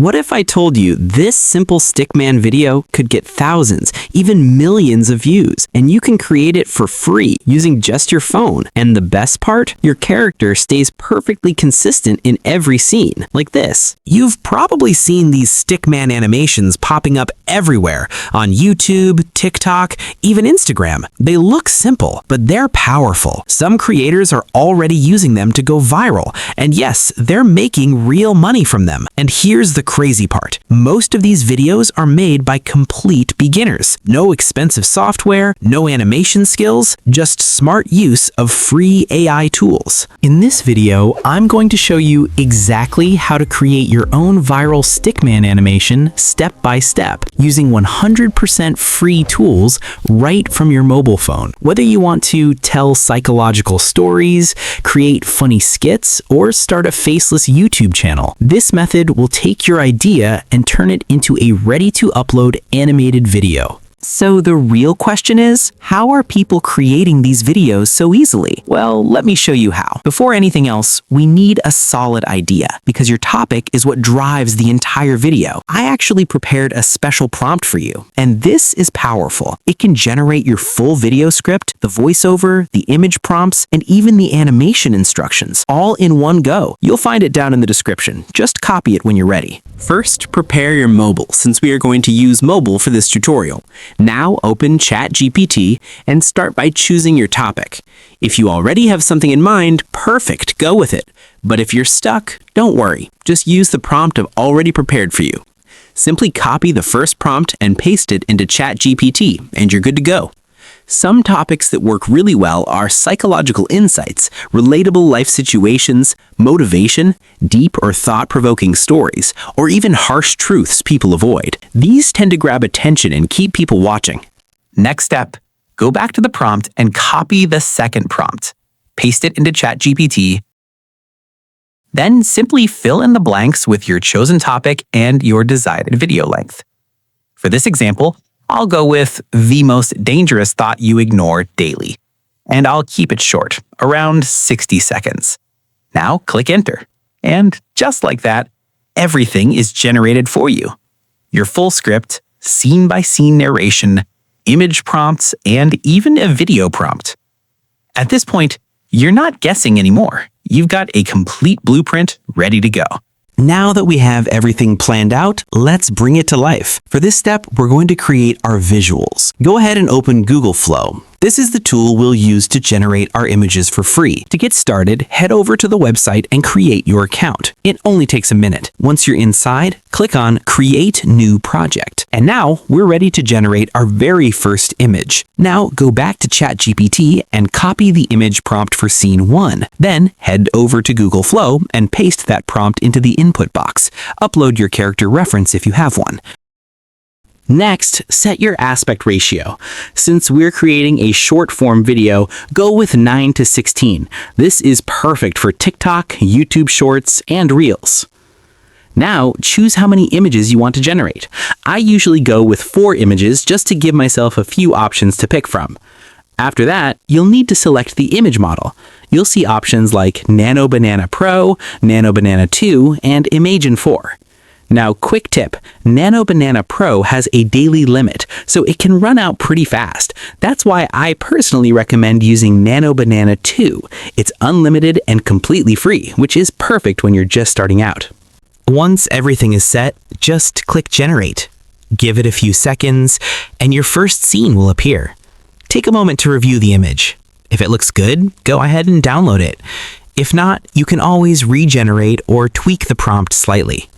What if I told you this simple Stickman video could get thousands, even millions of views, and you can create it for free using just your phone? And the best part? Your character stays perfectly consistent in every scene, like this. You've probably seen these Stickman animations popping up everywhere, on YouTube, TikTok, even Instagram. They look simple, but they're powerful. Some creators are already using them to go viral, and yes, they're making real money from them. And here's the crazy part. Most of these videos are made by complete beginners. No expensive software, no animation skills, just smart use of free AI tools. In this video, I'm going to show you exactly how to create your own viral Stickman animation step by step using 100% free tools right from your mobile phone. Whether you want to tell psychological stories, create funny skits, or start a faceless YouTube channel, this method will take your idea and turn it into a ready-to-upload animated video. So the real question is, how are people creating these videos so easily? Well, let me show you how. Before anything else, we need a solid idea, because your topic is what drives the entire video. I actually prepared a special prompt for you, and this is powerful. It can generate your full video script, the voiceover, the image prompts, and even the animation instructions, all in one go. You'll find it down in the description. Just copy it when you're ready. First, prepare your mobile, since we are going to use mobile for this tutorial. Now open ChatGPT and start by choosing your topic. If you already have something in mind, perfect, go with it. But if you're stuck, don't worry. Just use the prompt I've already prepared for you. Simply copy the first prompt and paste it into ChatGPT, and you're good to go. Some topics that work really well are psychological insights, relatable life situations, motivation, deep or thought-provoking stories, or even harsh truths people avoid. These tend to grab attention and keep people watching. Next step, go back to the prompt and copy the second prompt. Paste it into ChatGPT. Then simply fill in the blanks with your chosen topic and your desired video length. For this example, I'll go with the most dangerous thought you ignore daily. And I'll keep it short, around 60 seconds. Now click enter. And just like that, everything is generated for you. Your full script, scene-by-scene narration, image prompts, and even a video prompt. At this point, you're not guessing anymore. You've got a complete blueprint ready to go. Now that we have everything planned out, let's bring it to life. For this step, we're going to create our visuals. Go ahead and open Google Flow. This is the tool we'll use to generate our images for free. To get started, head over to the website and create your account. It only takes a minute. Once you're inside, click on Create New Project. And now we're ready to generate our very first image. Now go back to ChatGPT and copy the image prompt for scene 1. Then head over to Google Flow and paste that prompt into the input box. Upload your character reference if you have one. Next, set your aspect ratio. Since we're creating a short-form video, go with 9:16. This is perfect for TikTok, YouTube Shorts, and Reels. Now, choose how many images you want to generate. I usually go with 4 images just to give myself a few options to pick from. After that, you'll need to select the image model. You'll see options like Nano Banana Pro, Nano Banana 2, and Imagen 4. Now, quick tip, Nano Banana Pro has a daily limit, so it can run out pretty fast. That's why I personally recommend using Nano Banana 2. It's unlimited and completely free, which is perfect when you're just starting out. Once everything is set, just click Generate. Give it a few seconds, and your first scene will appear. Take a moment to review the image. If it looks good, go ahead and download it. If not, you can always regenerate or tweak the prompt slightly.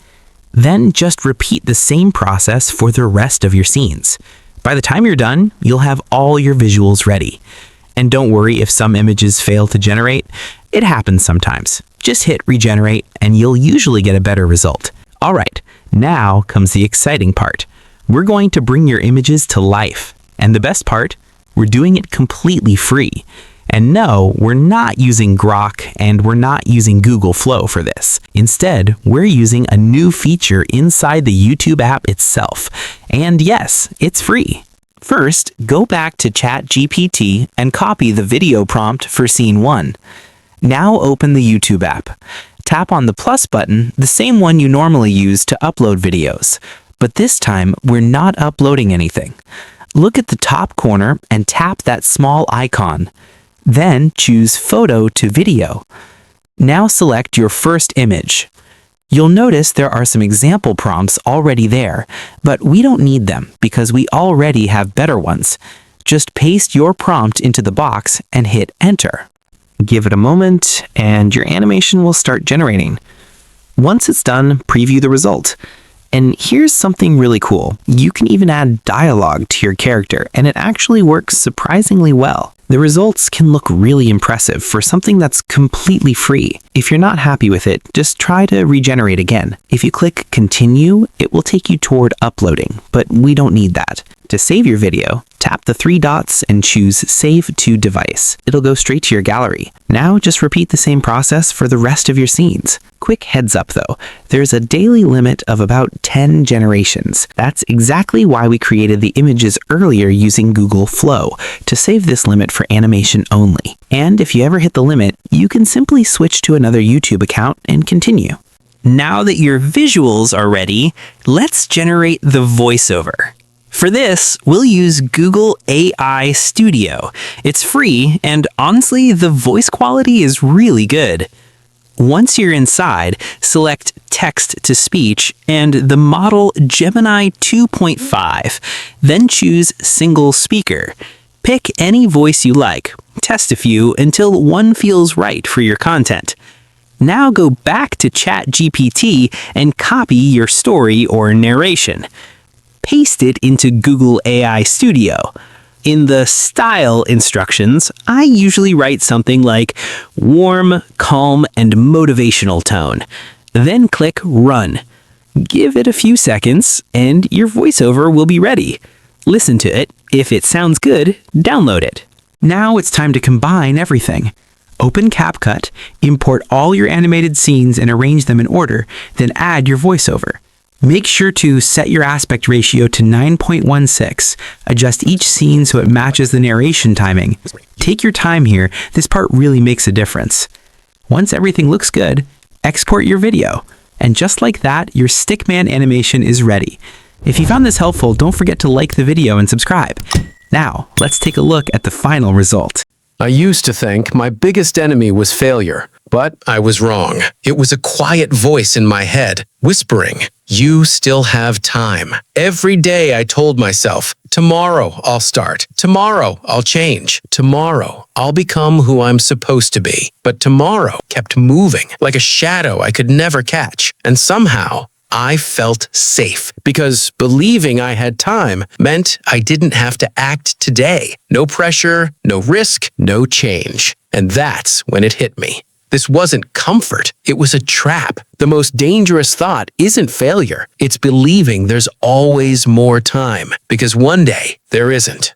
Then just repeat the same process for the rest of your scenes. By the time you're done, you'll have all your visuals ready. And don't worry if some images fail to generate. It happens sometimes. Just hit regenerate and you'll usually get a better result. All right, now comes the exciting part. We're going to bring your images to life. And the best part, we're doing it completely free. And no, we're not using Grok and we're not using Google Flow for this. Instead, we're using a new feature inside the YouTube app itself. And yes, it's free. First, go back to ChatGPT and copy the video prompt for scene 1. Now open the YouTube app. Tap on the plus button, the same one you normally use to upload videos. But this time, we're not uploading anything. Look at the top corner and tap that small icon. Then choose Photo to Video. Now select your first image. You'll notice there are some example prompts already there, but we don't need them because we already have better ones. Just paste your prompt into the box and hit Enter. Give it a moment, and your animation will start generating. Once it's done, preview the result. And here's something really cool. You can even add dialogue to your character, and it actually works surprisingly well. The results can look really impressive for something that's completely free. If you're not happy with it, just try to regenerate again. If you click Continue, it will take you toward uploading, but we don't need that. To save your video, tap the 3 dots and choose Save to Device. It'll go straight to your gallery. Now just repeat the same process for the rest of your scenes. Quick heads up though, there's a daily limit of about 10 generations. That's exactly why we created the images earlier using Google Flow, to save this limit for animation only. And if you ever hit the limit, you can simply switch to another YouTube account and continue. Now that your visuals are ready, let's generate the voiceover. For this, we'll use Google AI Studio. It's free, and honestly, the voice quality is really good. Once you're inside, select Text-to-Speech and the model Gemini 2.5. Then choose Single Speaker. Pick any voice you like. Test a few until one feels right for your content. Now go back to ChatGPT and copy your story or narration. Paste it into Google AI Studio. In the style instructions, I usually write something like warm, calm, and motivational tone. Then click Run. Give it a few seconds, and your voiceover will be ready. Listen to it. If it sounds good, download it. Now it's time to combine everything. Open CapCut, import all your animated scenes and arrange them in order, then add your voiceover. Make sure to set your aspect ratio to 9.16. Adjust each scene so it matches the narration timing. Take your time here, this part really makes a difference. Once everything looks good, export your video. And just like that, your Stickman animation is ready. If you found this helpful, don't forget to like the video and subscribe. Now, let's take a look at the final result. I used to think my biggest enemy was failure, but I was wrong. It was a quiet voice in my head, whispering, "You still have time." Every day I told myself, tomorrow I'll start. Tomorrow I'll change. Tomorrow I'll become who I'm supposed to be. But tomorrow kept moving like a shadow I could never catch. And somehow, I felt safe because believing I had time meant I didn't have to act today. No pressure, no risk, no change. And that's when it hit me. This wasn't comfort, it was a trap. The most dangerous thought isn't failure, it's believing there's always more time, because one day there isn't.